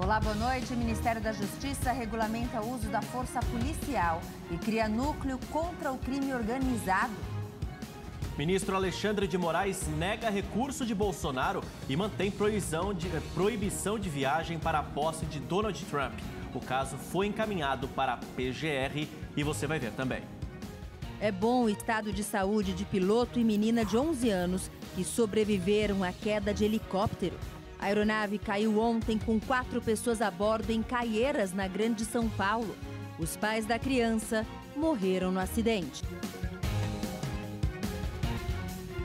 Olá, boa noite. O Ministério da Justiça regulamenta o uso da força policial e cria núcleo contra o crime organizado. Ministro Alexandre de Moraes nega recurso de Bolsonaro e mantém proibição de viagem para a posse de Donald Trump. O caso foi encaminhado para a PGR e você vai ver também. É bom o estado de saúde de piloto e menina de 11 anos que sobreviveram à queda de helicóptero. A aeronave caiu ontem com 4 pessoas a bordo em Caieiras, na Grande São Paulo. Os pais da criança morreram no acidente.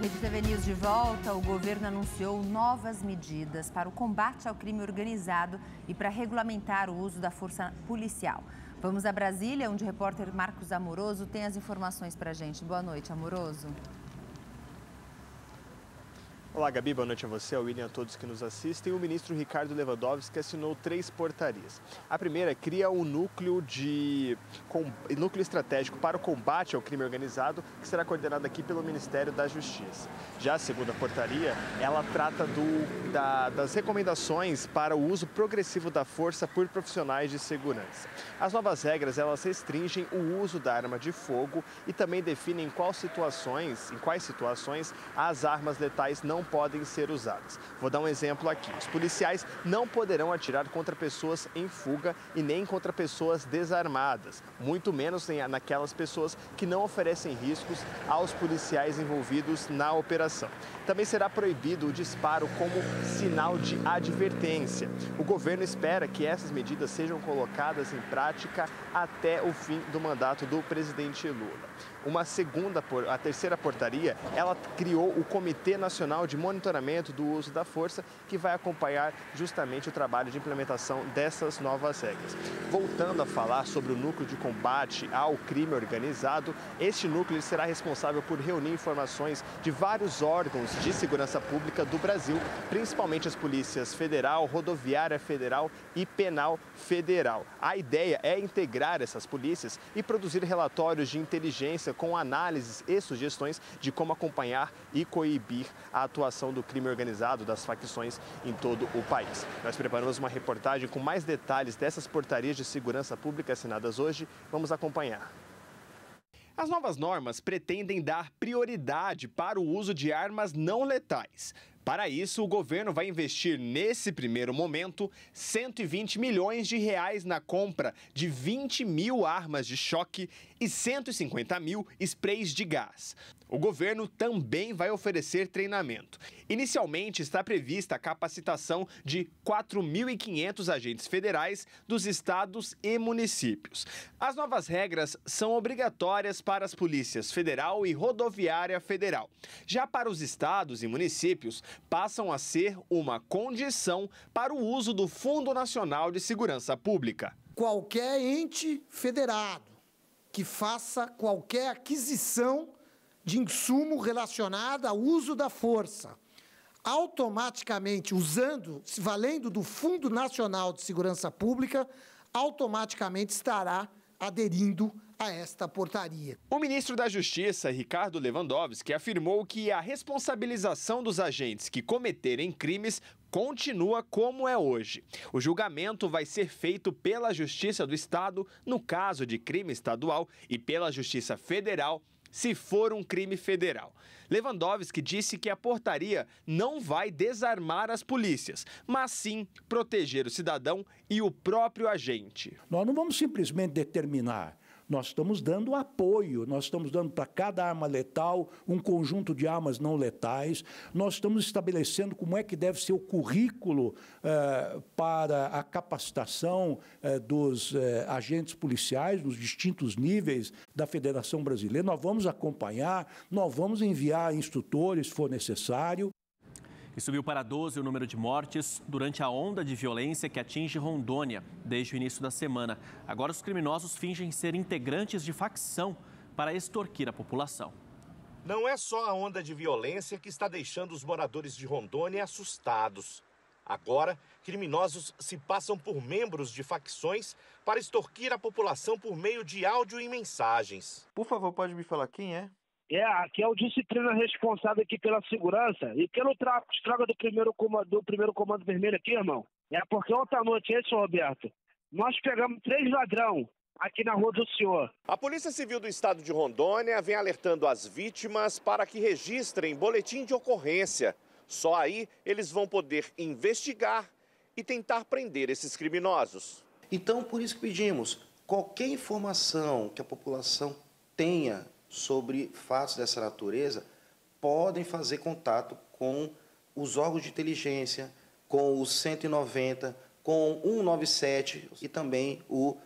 Rede TV News de volta. O governo anunciou novas medidas para o combate ao crime organizado e para regulamentar o uso da força policial. Vamos a Brasília, onde o repórter Marcos Amoroso tem as informações para a gente. Boa noite, Amoroso. Olá, Gabi, boa noite a você, ao William, a todos que nos assistem. O ministro Ricardo Lewandowski assinou 3 portarias. A primeira cria um núcleo estratégico para o combate ao crime organizado, que será coordenado aqui pelo Ministério da Justiça. Já a segunda portaria, ela trata das recomendações para o uso progressivo da força por profissionais de segurança. As novas regras, elas restringem o uso da arma de fogo e também definem em quais situações as armas letais não podem ser usadas. Vou dar um exemplo aqui. Os policiais não poderão atirar contra pessoas em fuga e nem contra pessoas desarmadas, muito menos naquelas pessoas que não oferecem riscos aos policiais envolvidos na operação. Também será proibido o disparo como sinal de advertência. O governo espera que essas medidas sejam colocadas em prática até o fim do mandato do presidente Lula. A terceira portaria, ela criou o Comitê Nacional de Monitoramento do Uso da Força, que vai acompanhar justamente o trabalho de implementação dessas novas regras. Voltando a falar sobre o núcleo de combate ao crime organizado, este núcleo será responsável por reunir informações de vários órgãos de segurança pública do Brasil, principalmente as polícias federal, rodoviária federal e penal federal. A ideia é integrar essas polícias e produzir relatórios de inteligência com análises e sugestões de como acompanhar e coibir a atuação do crime organizado das facções em todo o país. Nós preparamos uma reportagem com mais detalhes dessas portarias de segurança pública assinadas hoje. Vamos acompanhar. As novas normas pretendem dar prioridade para o uso de armas não letais. Para isso, o governo vai investir, nesse primeiro momento, 120 milhões de reais na compra de 20 mil armas de choque e 150 mil sprays de gás. O governo também vai oferecer treinamento. Inicialmente, está prevista a capacitação de 4.500 agentes federais dos estados e municípios. As novas regras são obrigatórias para as polícias federal e rodoviária federal. Já para os estados e municípios, passam a ser uma condição para o uso do Fundo Nacional de Segurança Pública. Qualquer ente federado que faça qualquer aquisição de insumo relacionado ao uso da força, automaticamente se valendo do Fundo Nacional de Segurança Pública, automaticamente estará aderindo a esta portaria. O ministro da Justiça, Ricardo Lewandowski, afirmou que a responsabilização dos agentes que cometerem crimes continua como é hoje. O julgamento vai ser feito pela Justiça do Estado, no caso de crime estadual, e pela Justiça Federal, se for um crime federal. Lewandowski disse que a portaria não vai desarmar as polícias, mas sim proteger o cidadão e o próprio agente. Nós não vamos simplesmente determinar. Nós estamos dando apoio, nós estamos dando para cada arma letal um conjunto de armas não letais, nós estamos estabelecendo como é que deve ser o currículo para a capacitação dos agentes policiais nos distintos níveis da Federação Brasileira. Nós vamos acompanhar, nós vamos enviar instrutores, se for necessário. E subiu para 12 o número de mortes durante a onda de violência que atinge Rondônia desde o início da semana. Agora os criminosos fingem ser integrantes de facção para extorquir a população. Não é só a onda de violência que está deixando os moradores de Rondônia assustados. Agora, criminosos se passam por membros de facções para extorquir a população por meio de áudio e mensagens. Por favor, pode me falar quem é? Aqui é o disciplina responsável aqui pela segurança e pelo tráfico, estraga do primeiro comando vermelho aqui, irmão. É porque ontem à noite, isso, Roberto, nós pegamos 3 ladrão aqui na Rua do Senhor. A Polícia Civil do Estado de Rondônia vem alertando as vítimas para que registrem boletim de ocorrência. Só aí eles vão poder investigar e tentar prender esses criminosos. Então, por isso que pedimos, qualquer informação que a população tenha sobre fatos dessa natureza, podem fazer contato com os órgãos de inteligência, com o 190, com o 197 e também o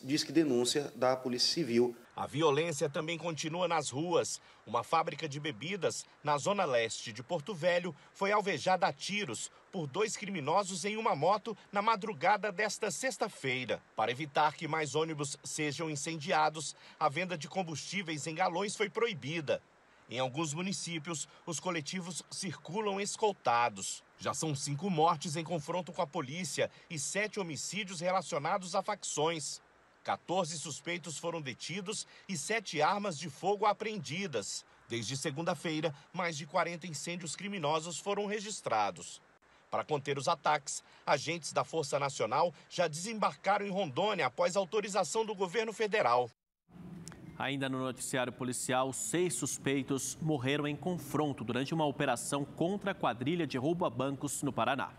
Disque Denúncia da Polícia Civil. A violência também continua nas ruas. Uma fábrica de bebidas na zona leste de Porto Velho foi alvejada a tiros por 2 criminosos em uma moto na madrugada desta sexta-feira. Para evitar que mais ônibus sejam incendiados, a venda de combustíveis em galões foi proibida. Em alguns municípios, os coletivos circulam escoltados. Já são 5 mortes em confronto com a polícia e 7 homicídios relacionados a facções. 14 suspeitos foram detidos e 7 armas de fogo apreendidas. Desde segunda-feira, mais de 40 incêndios criminosos foram registrados. Para conter os ataques, agentes da Força Nacional já desembarcaram em Rondônia após autorização do governo federal. Ainda no noticiário policial, 6 suspeitos morreram em confronto durante uma operação contra a quadrilha de roubo a bancos no Paraná.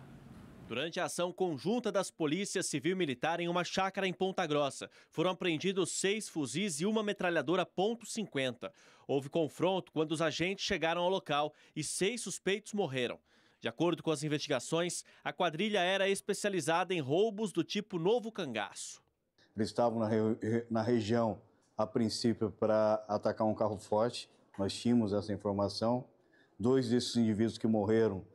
Durante a ação conjunta das polícias civil e militar em uma chácara em Ponta Grossa, foram apreendidos 6 fuzis e uma metralhadora .50. Houve confronto quando os agentes chegaram ao local e 6 suspeitos morreram. De acordo com as investigações, a quadrilha era especializada em roubos do tipo novo cangaço. Eles estavam na região, a princípio, para atacar um carro forte. Nós tínhamos essa informação. 2 desses indivíduos que morreram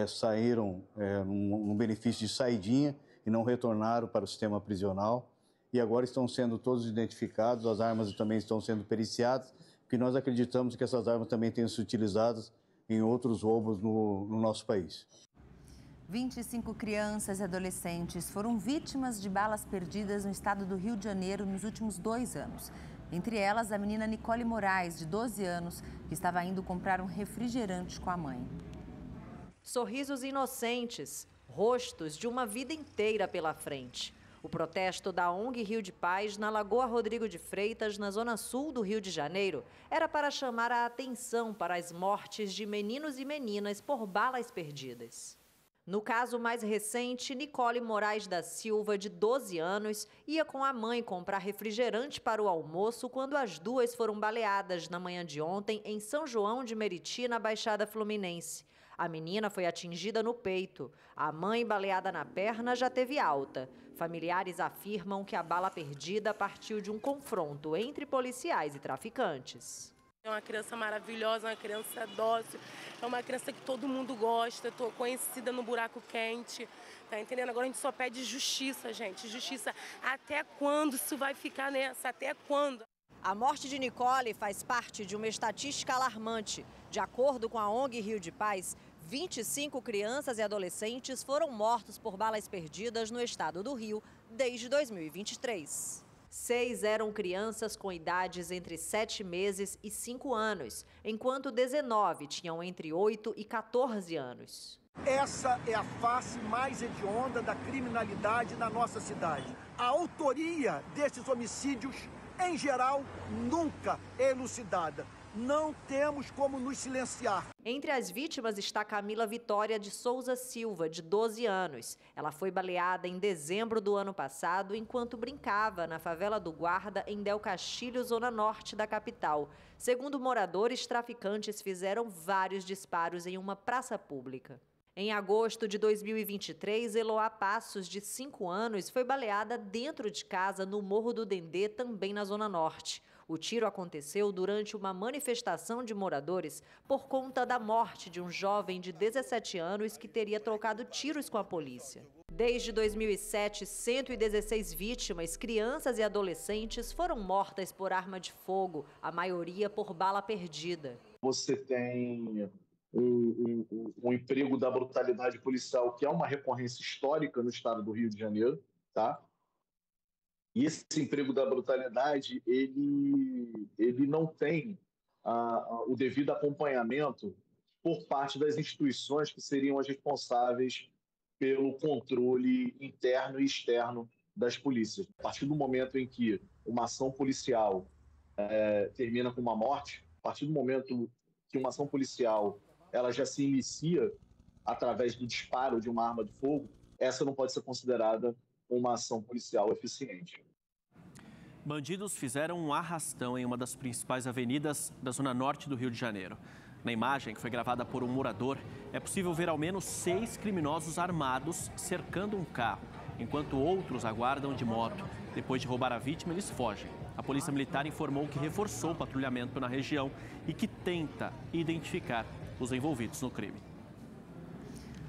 saíram num benefício de saidinha e não retornaram para o sistema prisional. E agora estão sendo todos identificados, as armas também estão sendo periciadas, porque nós acreditamos que essas armas também tenham sido utilizadas em outros roubos no nosso país. 25 crianças e adolescentes foram vítimas de balas perdidas no estado do Rio de Janeiro nos últimos 2 anos. Entre elas, a menina Nicole Moraes, de 12 anos, que estava indo comprar um refrigerante com a mãe. Sorrisos inocentes, rostos de uma vida inteira pela frente. O protesto da ONG Rio de Paz na Lagoa Rodrigo de Freitas, na zona sul do Rio de Janeiro, era para chamar a atenção para as mortes de meninos e meninas por balas perdidas. No caso mais recente, Nicole Moraes da Silva, de 12 anos, ia com a mãe comprar refrigerante para o almoço quando as duas foram baleadas na manhã de ontem em São João de Meriti, na Baixada Fluminense. A menina foi atingida no peito. A mãe, baleada na perna, já teve alta. Familiares afirmam que a bala perdida partiu de um confronto entre policiais e traficantes. É uma criança maravilhosa, uma criança dócil, é uma criança que todo mundo gosta, estou conhecida no buraco quente, tá entendendo? Agora a gente só pede justiça, gente, justiça. Até quando isso vai ficar nessa? Até quando? A morte de Nicole faz parte de uma estatística alarmante. De acordo com a ONG Rio de Paz, 25 crianças e adolescentes foram mortos por balas perdidas no estado do Rio desde 2023. 6 eram crianças com idades entre 7 meses e 5 anos, enquanto 19 tinham entre 8 e 14 anos. Essa é a face mais hedionda da criminalidade na nossa cidade. A autoria desses homicídios, em geral, nunca é elucidada. Não temos como nos silenciar. Entre as vítimas está Camila Vitória de Souza Silva, de 12 anos. Ela foi baleada em dezembro do ano passado enquanto brincava na favela do Guarda, em Del Castilho, zona norte da capital. Segundo moradores, traficantes fizeram vários disparos em uma praça pública. Em agosto de 2023, Eloá Passos, de 5 anos, foi baleada dentro de casa no Morro do Dendê, também na zona norte. O tiro aconteceu durante uma manifestação de moradores por conta da morte de um jovem de 17 anos que teria trocado tiros com a polícia. Desde 2007, 116 vítimas, crianças e adolescentes, foram mortas por arma de fogo, a maioria por bala perdida. Você tem o emprego da brutalidade policial, que é uma recorrência histórica no estado do Rio de Janeiro, tá? E esse emprego da brutalidade, ele não tem o devido acompanhamento por parte das instituições que seriam as responsáveis pelo controle interno e externo das polícias. A partir do momento em que uma ação policial termina com uma morte, a partir do momento que uma ação policial ela já se inicia através do disparo de uma arma de fogo, essa não pode ser considerada uma ação policial eficiente. Bandidos fizeram um arrastão em uma das principais avenidas da zona norte do Rio de Janeiro. Na imagem, que foi gravada por um morador, é possível ver ao menos 6 criminosos armados cercando um carro, enquanto outros aguardam de moto. Depois de roubar a vítima, eles fogem. A Polícia Militar informou que reforçou o patrulhamento na região e que tenta identificar os envolvidos no crime.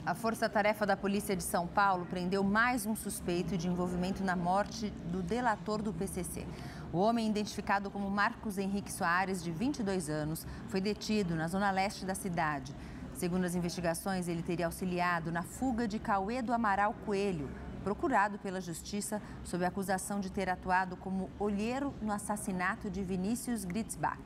A Força-Tarefa da Polícia de São Paulo prendeu mais um suspeito de envolvimento na morte do delator do PCC. O homem, identificado como Marcos Henrique Soares, de 22 anos, foi detido na zona leste da cidade. Segundo as investigações, ele teria auxiliado na fuga de Cauê do Amaral Coelho, procurado pela Justiça sob a acusação de ter atuado como olheiro no assassinato de Vinícius Gritzbach.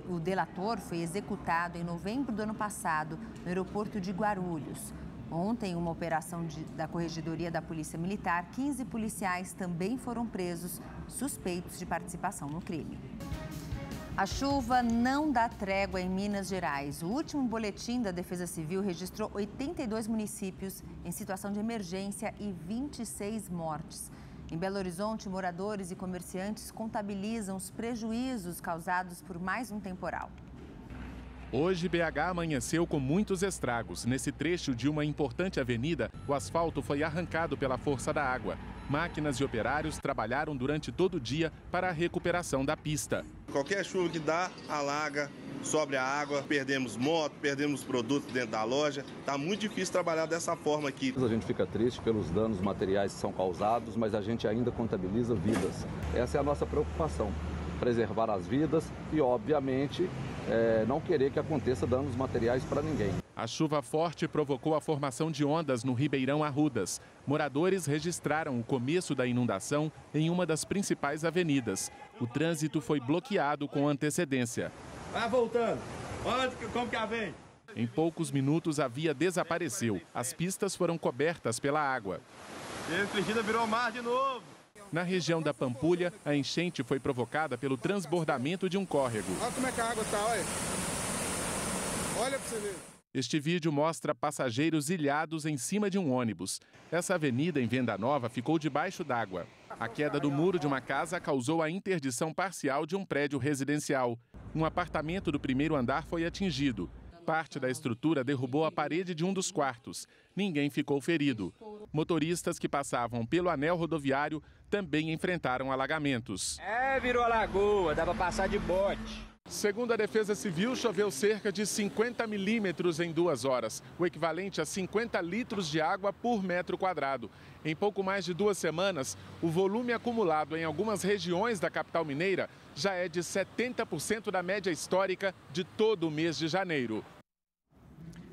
O delator foi executado em novembro do ano passado no aeroporto de Guarulhos. Ontem, em uma operação da Corregedoria da Polícia Militar, 15 policiais também foram presos, suspeitos de participação no crime. A chuva não dá trégua em Minas Gerais. O último boletim da Defesa Civil registrou 82 municípios em situação de emergência e 26 mortes. Em Belo Horizonte, moradores e comerciantes contabilizam os prejuízos causados por mais um temporal. Hoje, BH amanheceu com muitos estragos. Nesse trecho de uma importante avenida, o asfalto foi arrancado pela força da água. Máquinas e operários trabalharam durante todo o dia para a recuperação da pista. Qualquer chuva que dá, alaga, sobe a água, perdemos moto, perdemos produtos dentro da loja. Está muito difícil trabalhar dessa forma aqui. A gente fica triste pelos danos materiais que são causados, mas a gente ainda contabiliza vidas. Essa é a nossa preocupação, preservar as vidas e, obviamente, não querer que aconteça danos materiais para ninguém. A chuva forte provocou a formação de ondas no Ribeirão Arrudas. Moradores registraram o começo da inundação em uma das principais avenidas. O trânsito foi bloqueado com antecedência. Vai voltando. Como que vem? Em poucos minutos, a via desapareceu. As pistas foram cobertas pela água. Cristina virou mar de novo. Na região da Pampulha, a enchente foi provocada pelo transbordamento de um córrego. Olha como é que a água está, olha. Olha para você ver. Este vídeo mostra passageiros ilhados em cima de um ônibus. Essa avenida em Venda Nova ficou debaixo d'água. A queda do muro de uma casa causou a interdição parcial de um prédio residencial. Um apartamento do primeiro andar foi atingido. Parte da estrutura derrubou a parede de um dos quartos. Ninguém ficou ferido. Motoristas que passavam pelo anel rodoviário também enfrentaram alagamentos. Virou a lagoa, dá para passar de bote. Segundo a Defesa Civil, choveu cerca de 50 milímetros em 2 horas, o equivalente a 50 litros de água por metro quadrado. Em pouco mais de 2 semanas, o volume acumulado em algumas regiões da capital mineira já é de 70% da média histórica de todo o mês de janeiro.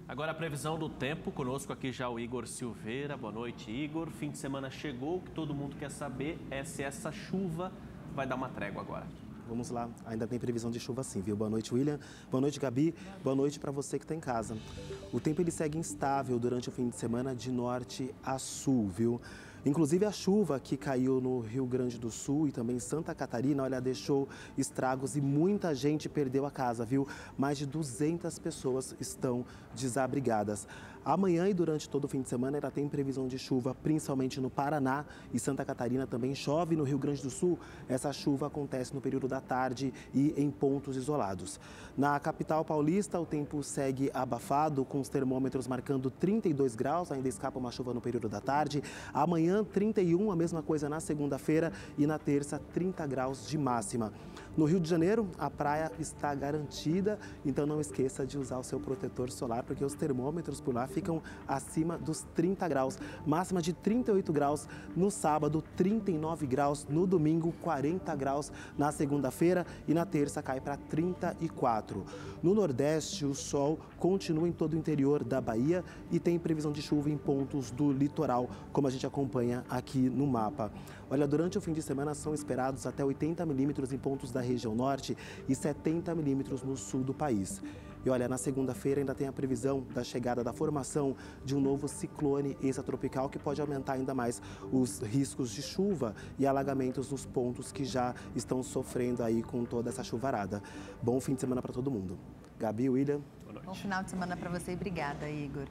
Agora a previsão do tempo, conosco aqui já o Igor Silveira. Boa noite, Igor. Fim de semana chegou, o que todo mundo quer saber é se essa chuva vai dar uma trégua agora. Vamos lá, ainda tem previsão de chuva sim, viu? Boa noite, William. Boa noite, Gabi. Boa noite para você que está em casa. O tempo ele segue instável durante o fim de semana de norte a sul, viu? Inclusive a chuva que caiu no Rio Grande do Sul e também em Santa Catarina, olha, deixou estragos e muita gente perdeu a casa, viu? Mais de 200 pessoas estão desabrigadas. Amanhã e durante todo o fim de semana ela tem previsão de chuva, principalmente no Paraná e Santa Catarina também chove. No Rio Grande do Sul, essa chuva acontece no período da tarde e em pontos isolados. Na capital paulista, o tempo segue abafado, com os termômetros marcando 32 graus, ainda escapa uma chuva no período da tarde. Amanhã, 31, a mesma coisa na segunda-feira e na terça, 30 graus de máxima. No Rio de Janeiro, a praia está garantida, então não esqueça de usar o seu protetor solar, porque os termômetros por lá ficam acima dos 30 graus. Máxima de 38 graus no sábado, 39 graus no domingo, 40 graus na segunda-feira e na terça cai para 34. No Nordeste, o sol continua em todo o interior da Bahia e tem previsão de chuva em pontos do litoral, como a gente acompanha aqui no mapa. Olha, durante o fim de semana são esperados até 80 milímetros em pontos da região norte e 70 milímetros no sul do país. E olha, na segunda-feira ainda tem a previsão da chegada da formação de um novo ciclone extratropical que pode aumentar ainda mais os riscos de chuva e alagamentos nos pontos que já estão sofrendo aí com toda essa chuvarada. Bom fim de semana para todo mundo. Gabi, William. Bom final de semana para você e obrigada, Igor.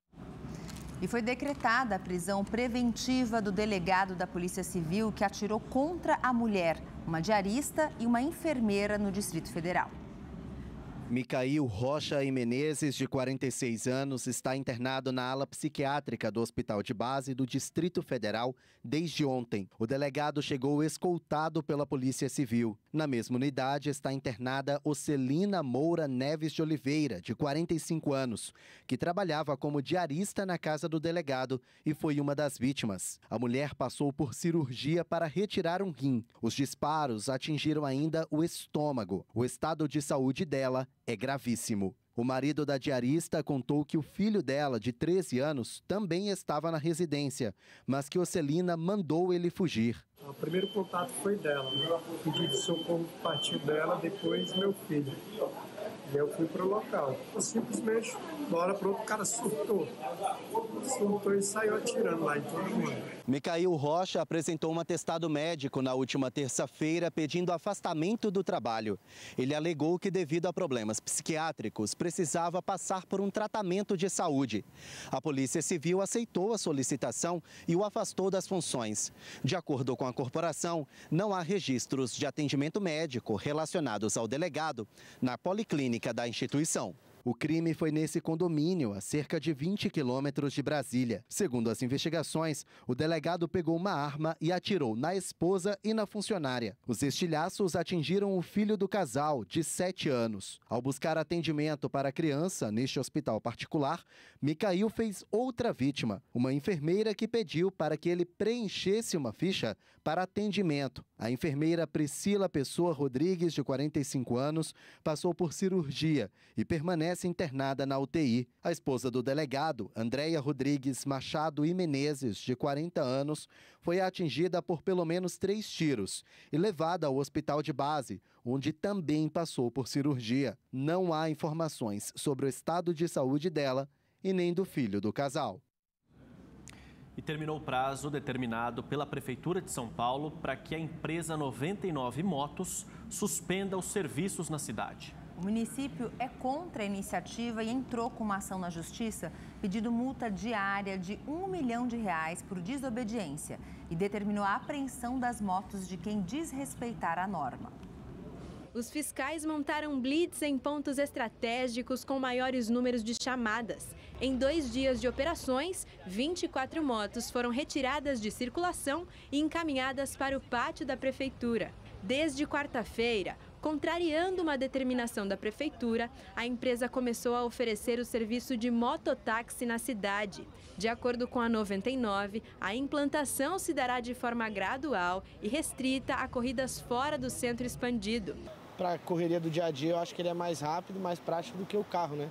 E foi decretada a prisão preventiva do delegado da Polícia Civil que atirou contra a mulher, uma diarista e uma enfermeira no Distrito Federal. Micael Rocha e Menezes, de 46 anos, está internado na ala psiquiátrica do Hospital de Base do Distrito Federal desde ontem. O delegado chegou escoltado pela Polícia Civil. Na mesma unidade está internada Ocelina Moura Neves de Oliveira, de 45 anos, que trabalhava como diarista na casa do delegado e foi uma das vítimas. A mulher passou por cirurgia para retirar um rim. Os disparos atingiram ainda o estômago. O estado de saúde dela é gravíssimo. O marido da diarista contou que o filho dela, de 13 anos, também estava na residência, mas que Ocelina mandou ele fugir. O primeiro contato foi dela, né? O pedido de socorro partiu dela, depois meu filho. E eu fui para o local. Eu simplesmente, de uma hora para outra, o cara surtou. Surtou e saiu atirando lá em todo mundo. Micael Rocha apresentou um atestado médico na última terça-feira pedindo afastamento do trabalho. Ele alegou que, devido a problemas psiquiátricos, precisava passar por um tratamento de saúde. A Polícia Civil aceitou a solicitação e o afastou das funções. De acordo com a corporação, não há registros de atendimento médico relacionados ao delegado na policlínica da instituição. O crime foi nesse condomínio, a cerca de 20 quilômetros de Brasília. Segundo as investigações, o delegado pegou uma arma e atirou na esposa e na funcionária. Os estilhaços atingiram o filho do casal, de 7 anos. Ao buscar atendimento para a criança neste hospital particular, Micael fez outra vítima, uma enfermeira que pediu para que ele preenchesse uma ficha para atendimento. A enfermeira Priscila Pessoa Rodrigues, de 45 anos, passou por cirurgia e permanece internada na UTI. A esposa do delegado, Andréia Rodrigues Machado e Menezes, de 40 anos, foi atingida por pelo menos 3 tiros e levada ao hospital de base, onde também passou por cirurgia. Não há informações sobre o estado de saúde dela e nem do filho do casal. E terminou o prazo determinado pela Prefeitura de São Paulo para que a empresa 99 Motos suspenda os serviços na cidade. O município é contra a iniciativa e entrou com uma ação na Justiça pedindo multa diária de R$1 milhão por desobediência e determinou a apreensão das motos de quem desrespeitar a norma. Os fiscais montaram blitz em pontos estratégicos com maiores números de chamadas. Em 2 dias de operações, 24 motos foram retiradas de circulação e encaminhadas para o pátio da Prefeitura. Desde quarta-feira, contrariando uma determinação da Prefeitura, a empresa começou a oferecer o serviço de mototáxi na cidade. De acordo com a 99, a implantação se dará de forma gradual e restrita a corridas fora do centro expandido. Para a correria do dia a dia, eu acho que ele é mais rápido, mais prático do que o carro, né?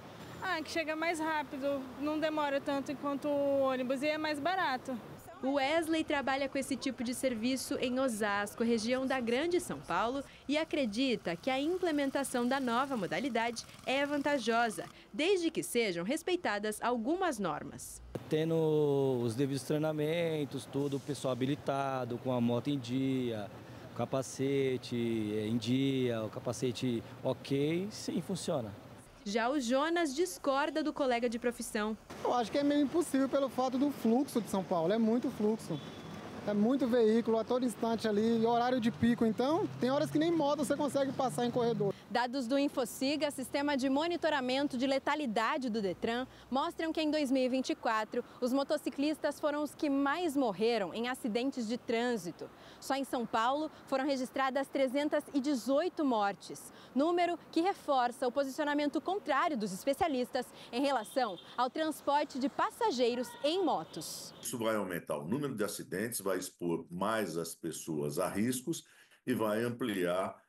Que chega mais rápido, não demora tanto quanto o ônibus e é mais barato. O Wesley trabalha com esse tipo de serviço em Osasco, região da Grande São Paulo, e acredita que a implementação da nova modalidade é vantajosa, desde que sejam respeitadas algumas normas. Tendo os devidos treinamentos, tudo, o pessoal habilitado, com a moto em dia, o capacete em dia, o capacete ok, sim, funciona. Já o Jonas discorda do colega de profissão. Eu acho que é meio impossível pelo fato do fluxo de São Paulo, é muito fluxo. É muito veículo a todo instante ali, horário de pico, então tem horas que nem moto você consegue passar em corredor. Dados do InfoSiga, sistema de monitoramento de letalidade do Detran, mostram que em 2024 os motociclistas foram os que mais morreram em acidentes de trânsito. Só em São Paulo foram registradas 318 mortes, número que reforça o posicionamento contrário dos especialistas em relação ao transporte de passageiros em motos. Isso vai aumentar o número de acidentes, vai expor mais as pessoas a riscos e vai ampliar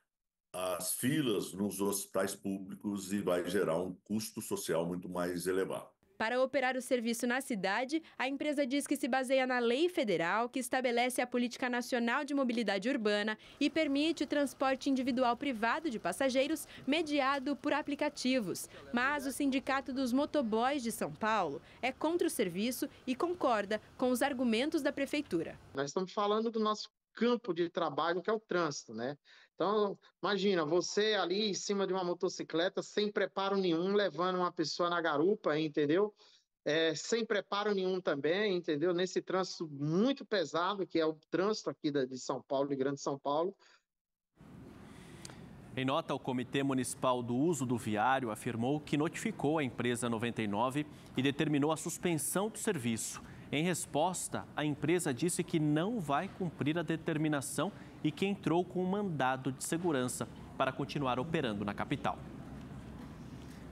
as filas nos hospitais públicos e vai gerar um custo social muito mais elevado. Para operar o serviço na cidade, a empresa diz que se baseia na lei federal que estabelece a Política Nacional de Mobilidade Urbana e permite o transporte individual privado de passageiros mediado por aplicativos. Mas o Sindicato dos Motoboys de São Paulo é contra o serviço e concorda com os argumentos da Prefeitura. Nós estamos falando do nosso campo de trabalho, que é o trânsito, né? Então, imagina, você ali em cima de uma motocicleta, sem preparo nenhum, levando uma pessoa na garupa, entendeu? Sem preparo nenhum também, entendeu? Nesse trânsito muito pesado, que é o trânsito aqui de São Paulo, de Grande São Paulo. Em nota, o Comitê Municipal do Uso do Viário afirmou que notificou a empresa 99 e determinou a suspensão do serviço. Em resposta, a empresa disse que não vai cumprir a determinação e que entrou com um mandado de segurança para continuar operando na capital.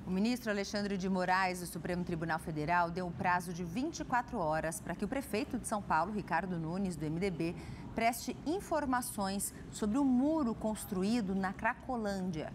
O ministro Alexandre de Moraes, do Supremo Tribunal Federal, deu um prazo de 24 horas para que o prefeito de São Paulo, Ricardo Nunes, do MDB, preste informações sobre o muro construído na Cracolândia.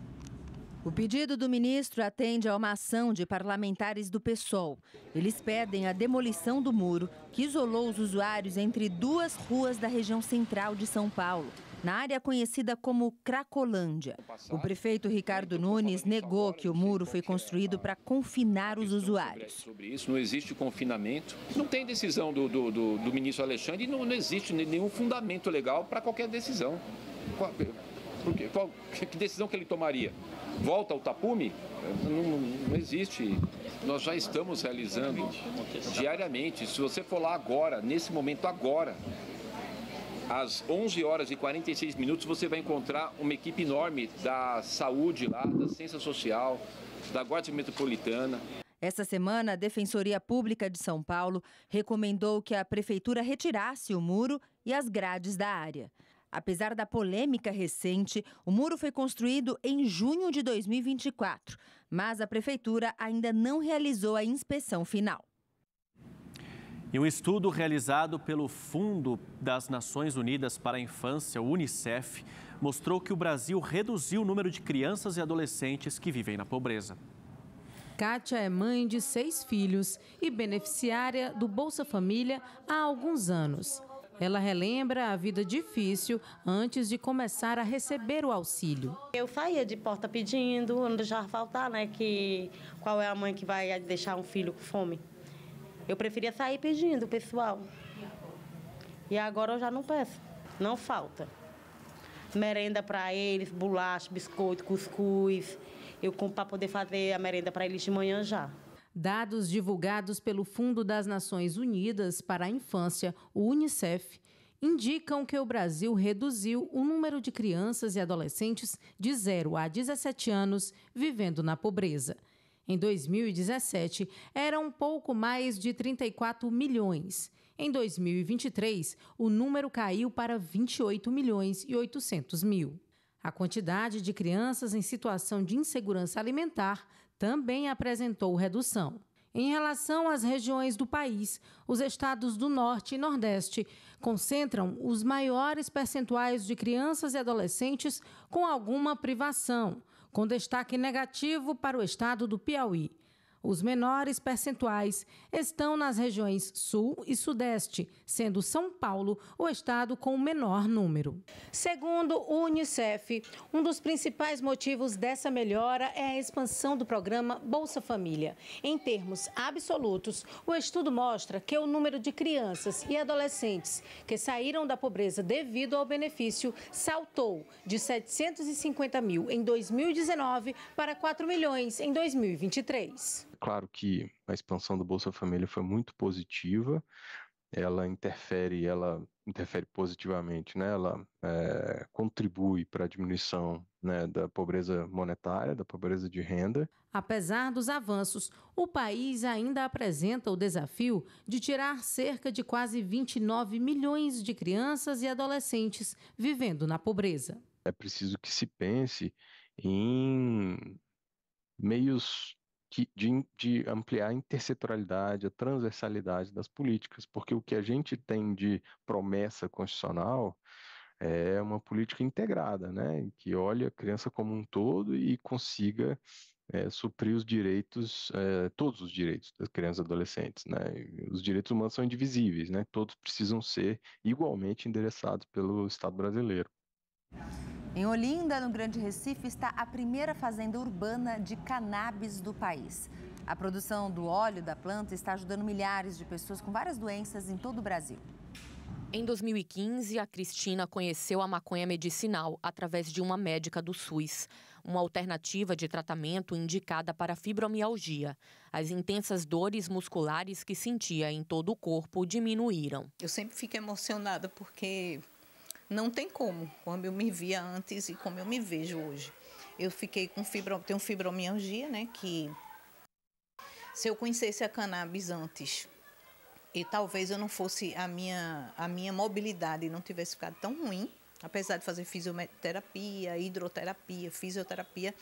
O pedido do ministro atende a uma ação de parlamentares do PSOL. Eles pedem a demolição do muro, que isolou os usuários entre duas ruas da região central de São Paulo, na área conhecida como Cracolândia. O prefeito Ricardo Nunes negou que o muro foi construído para confinar os usuários. Sobre isso, não existe confinamento, não tem decisão do ministro Alexandre e não existe nenhum fundamento legal para qualquer decisão. Que decisão que ele tomaria? Volta ao tapume? Não existe. Nós já estamos realizando diariamente. Se você for lá agora, nesse momento agora, às 11 horas e 46 minutos, você vai encontrar uma equipe enorme da saúde lá, da ciência social, da Guarda Metropolitana. Essa semana, a Defensoria Pública de São Paulo recomendou que a prefeitura retirasse o muro e as grades da área. Apesar da polêmica recente, o muro foi construído em junho de 2024, mas a prefeitura ainda não realizou a inspeção final. E um estudo realizado pelo Fundo das Nações Unidas para a Infância, o UNICEF, mostrou que o Brasil reduziu o número de crianças e adolescentes que vivem na pobreza. Kátia é mãe de 6 filhos e beneficiária do Bolsa Família há alguns anos. Ela relembra a vida difícil antes de começar a receber o auxílio. Eu saía de porta pedindo, não deixava faltar, né? Qual é a mãe que vai deixar um filho com fome? Eu preferia sair pedindo, pessoal. E agora eu já não peço, não falta. Merenda para eles, bolacha, biscoito, cuscuz. Eu compro para poder fazer a merenda para eles de manhã já. Dados divulgados pelo Fundo das Nações Unidas para a Infância, o UNICEF, indicam que o Brasil reduziu o número de crianças e adolescentes de 0 a 17 anos vivendo na pobreza. Em 2017, eram um pouco mais de 34 milhões. Em 2023, o número caiu para 28 milhões e 800 mil. A quantidade de crianças em situação de insegurança alimentar também apresentou redução. Em relação às regiões do país, os estados do Norte e Nordeste concentram os maiores percentuais de crianças e adolescentes com alguma privação, com destaque negativo para o estado do Piauí. Os menores percentuais estão nas regiões Sul e Sudeste, sendo São Paulo o estado com o menor número. Segundo o UNICEF, um dos principais motivos dessa melhora é a expansão do programa Bolsa Família. Em termos absolutos, o estudo mostra que o número de crianças e adolescentes que saíram da pobreza devido ao benefício saltou de 750 mil em 2019 para 4 milhões em 2023. Claro que a expansão do Bolsa Família foi muito positiva, ela interfere positivamente, né? Ela contribui para a diminuição, né, da pobreza monetária, da pobreza de renda. Apesar dos avanços, o país ainda apresenta o desafio de tirar cerca de quase 29 milhões de crianças e adolescentes vivendo na pobreza. É preciso que se pense em meios de ampliar a intersetorialidade, a transversalidade das políticas, porque o que a gente tem de promessa constitucional é uma política integrada, né, que olha a criança como um todo e consiga suprir os direitos, todos os direitos das crianças e adolescentes, né? E os direitos humanos são indivisíveis, né? Todos precisam ser igualmente endereçados pelo Estado brasileiro. Em Olinda, no Grande Recife, está a primeira fazenda urbana de cannabis do país. A produção do óleo da planta está ajudando milhares de pessoas com várias doenças em todo o Brasil. Em 2015, a Cristina conheceu a maconha medicinal através de uma médica do SUS, uma alternativa de tratamento indicada para fibromialgia. As intensas dores musculares que sentia em todo o corpo diminuíram. Eu sempre fico emocionada porque não tem como eu me via antes e como eu me vejo hoje. Eu fiquei com tenho fibromialgia, né, que se eu conhecesse a cannabis antes e talvez eu não fosse a minha mobilidade não tivesse ficado tão ruim, apesar de fazer fisioterapia, hidroterapia, fisioterapia,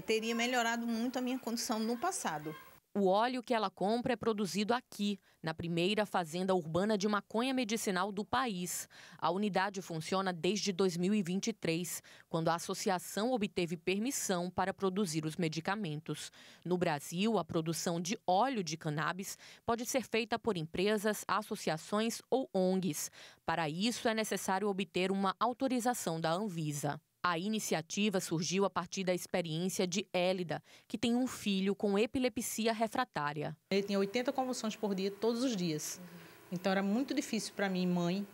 teria melhorado muito a minha condição no passado. O óleo que ela compra é produzido aqui, na primeira fazenda urbana de maconha medicinal do país. A unidade funciona desde 2023, quando a associação obteve permissão para produzir os medicamentos. No Brasil, a produção de óleo de cannabis pode ser feita por empresas, associações ou ONGs. Para isso, é necessário obter uma autorização da Anvisa. A iniciativa surgiu a partir da experiência de Hélida, que tem um filho com epilepsia refratária. Ele tinha 80 convulsões por dia, todos os dias. Então era muito difícil para mim, mãe,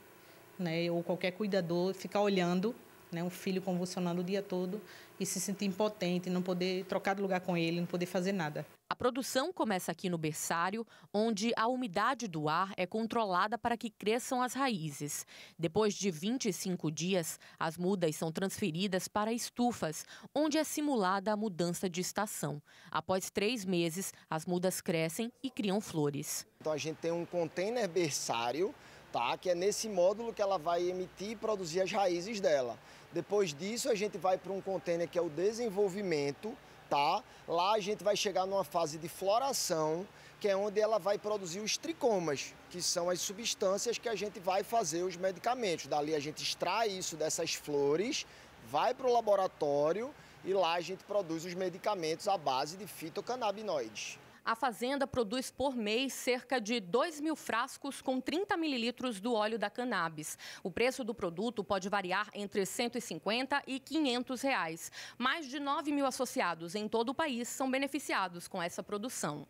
né, ou qualquer cuidador, ficar olhando, né, um filho convulsionando o dia todo e se sentir impotente, não poder trocar de lugar com ele, não poder fazer nada. A produção começa aqui no berçário, onde a umidade do ar é controlada para que cresçam as raízes. Depois de 25 dias, as mudas são transferidas para estufas, onde é simulada a mudança de estação. Após 3 meses, as mudas crescem e criam flores. Então a gente tem um container berçário, tá? Que é nesse módulo que ela vai emitir e produzir as raízes dela. Depois disso, a gente vai para um container que é o desenvolvimento. Tá? Lá a gente vai chegar numa fase de floração, que é onde ela vai produzir os tricomas, que são as substâncias que a gente vai fazer os medicamentos. Dali a gente extrai isso dessas flores, vai para o laboratório e lá a gente produz os medicamentos à base de fitocannabinoides. A fazenda produz por mês cerca de 2.000 frascos com 30 mililitros do óleo da cannabis. O preço do produto pode variar entre R$ 150 e R$ 500. Mais de 9.000 associados em todo o país são beneficiados com essa produção.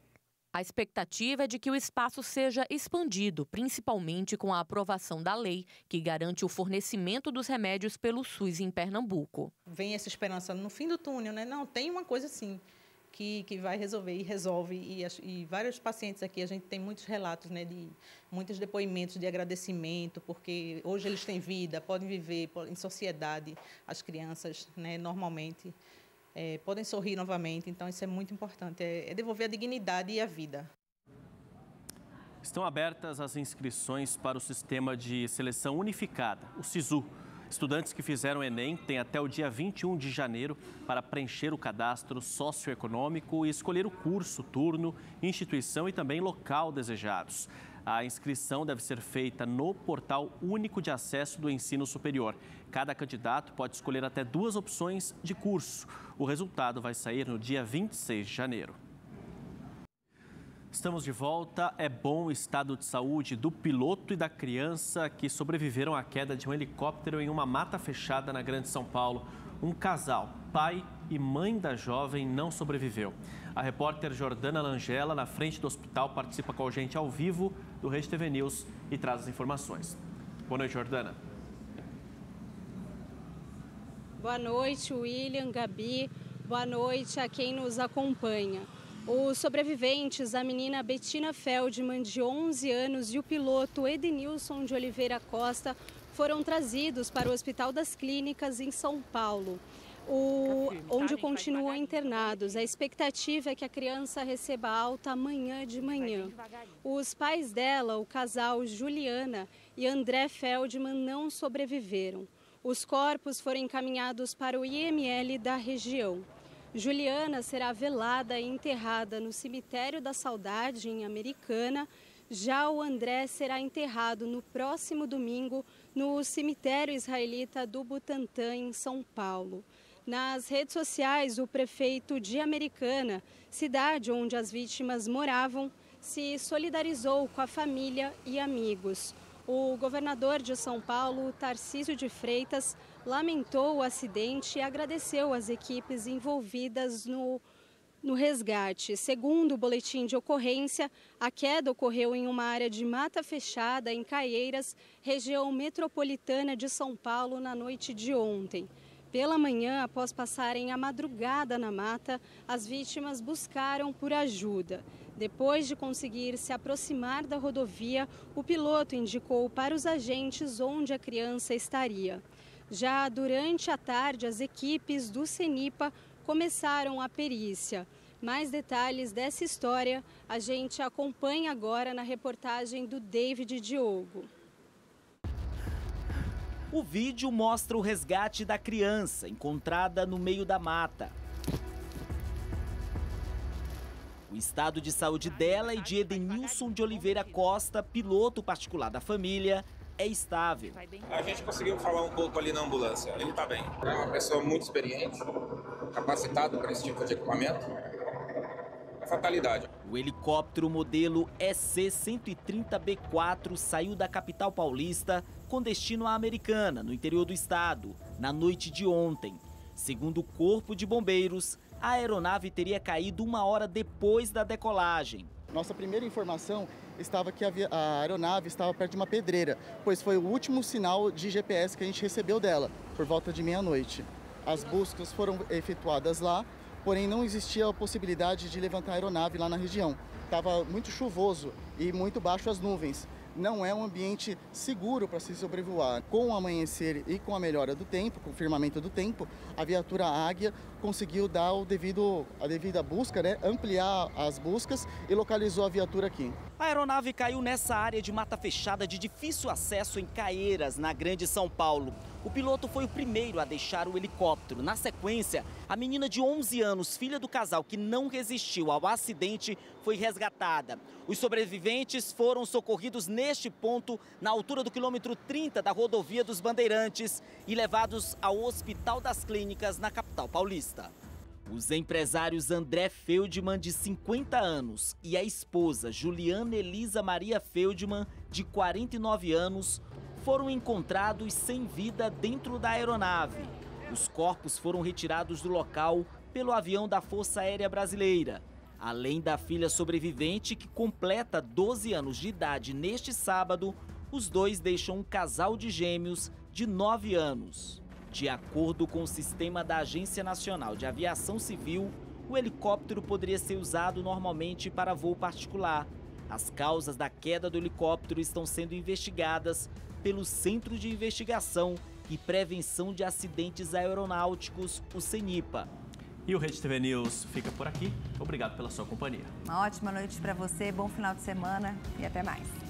A expectativa é de que o espaço seja expandido, principalmente com a aprovação da lei, que garante o fornecimento dos remédios pelo SUS em Pernambuco. Vem essa esperança no fim do túnel, né? Não, tem uma coisa assim que vai resolver e resolve. E vários pacientes aqui, a gente tem muitos relatos, né, de muitos depoimentos de agradecimento, porque hoje eles têm vida, podem viver em sociedade, as crianças, né, normalmente, podem sorrir novamente. Então, isso é muito importante, é devolver a dignidade e a vida. Estão abertas as inscrições para o Sistema de Seleção Unificada, o SISU. Estudantes que fizeram o Enem têm até o dia 21 de janeiro para preencher o cadastro socioeconômico e escolher o curso, turno, instituição e também local desejados. A inscrição deve ser feita no Portal Único de Acesso do Ensino Superior. Cada candidato pode escolher até 2 opções de curso. O resultado vai sair no dia 26 de janeiro. Estamos de volta. É bom o estado de saúde do piloto e da criança que sobreviveram à queda de um helicóptero em uma mata fechada na Grande São Paulo. Um casal, pai e mãe da jovem, não sobreviveu. A repórter Jordana Langella, na frente do hospital, participa com a gente ao vivo do Rede TV News e traz as informações. Boa noite, Jordana. Boa noite, William, Gabi. Boa noite a quem nos acompanha. Os sobreviventes, a menina Bettina Feldman, de 11 anos, e o piloto Edenilson de Oliveira Costa foram trazidos para o Hospital das Clínicas em São Paulo, onde continuam internados. A expectativa é que a criança receba alta amanhã de manhã. Os pais dela, o casal Juliana e André Feldman, não sobreviveram. Os corpos foram encaminhados para o IML da região. Juliana será velada e enterrada no Cemitério da Saudade, em Americana. Já o André será enterrado no próximo domingo no Cemitério Israelita do Butantã, em São Paulo. Nas redes sociais, o prefeito de Americana, cidade onde as vítimas moravam, se solidarizou com a família e amigos. O governador de São Paulo, Tarcísio de Freitas, lamentou o acidente e agradeceu as equipes envolvidas no resgate. Segundo o boletim de ocorrência, a queda ocorreu em uma área de mata fechada em Caieiras, região metropolitana de São Paulo, na noite de ontem. Pela manhã, após passarem a madrugada na mata, as vítimas buscaram por ajuda. Depois de conseguir se aproximar da rodovia, o piloto indicou para os agentes onde a criança estaria. Já durante a tarde, as equipes do CENIPA começaram a perícia. Mais detalhes dessa história a gente acompanha agora na reportagem do David Diogo. O vídeo mostra o resgate da criança, encontrada no meio da mata. O estado de saúde dela e de Edenilson de Oliveira Costa, piloto particular da família, é estável. A gente conseguiu falar um pouco ali na ambulância, ele está bem. É uma pessoa muito experiente, capacitada para esse tipo de equipamento. É fatalidade. O helicóptero modelo EC-130B4 saiu da capital paulista com destino à Americana, no interior do estado, na noite de ontem. Segundo o Corpo de Bombeiros, a aeronave teria caído 1 hora depois da decolagem. Nossa primeira informação estava que a aeronave estava perto de uma pedreira, pois foi o último sinal de GPS que a gente recebeu dela, por volta de meia-noite. As buscas foram efetuadas lá, porém não existia a possibilidade de levantar a aeronave lá na região. Estava muito chuvoso e muito baixo as nuvens. Não é um ambiente seguro para se sobrevoar. Com o amanhecer e com a melhora do tempo, com o firmamento do tempo, a viatura Águia conseguiu dar a devida busca, ampliar as buscas e localizou a viatura aqui. A aeronave caiu nessa área de mata fechada de difícil acesso em Caieiras, na Grande São Paulo. O piloto foi o primeiro a deixar o helicóptero. Na sequência, a menina de 11 anos, filha do casal que não resistiu ao acidente, foi resgatada. Os sobreviventes foram socorridos neste ponto, na altura do quilômetro 30 da rodovia dos Bandeirantes, e levados ao Hospital das Clínicas, na capital paulista. Os empresários André Feldman, de 50 anos, e a esposa Juliana Elisa Maria Feldman, de 49 anos, foram encontrados sem vida dentro da aeronave. Os corpos foram retirados do local pelo avião da Força Aérea Brasileira. Além da filha sobrevivente, que completa 12 anos de idade neste sábado, os dois deixam um casal de gêmeos de 9 anos. De acordo com o sistema da Agência Nacional de Aviação Civil, o helicóptero poderia ser usado normalmente para voo particular. As causas da queda do helicóptero estão sendo investigadas pelo Centro de Investigação e Prevenção de Acidentes Aeronáuticos, o CENIPA. E o Rede TV News fica por aqui. Obrigado pela sua companhia. Uma ótima noite para você, bom final de semana e até mais.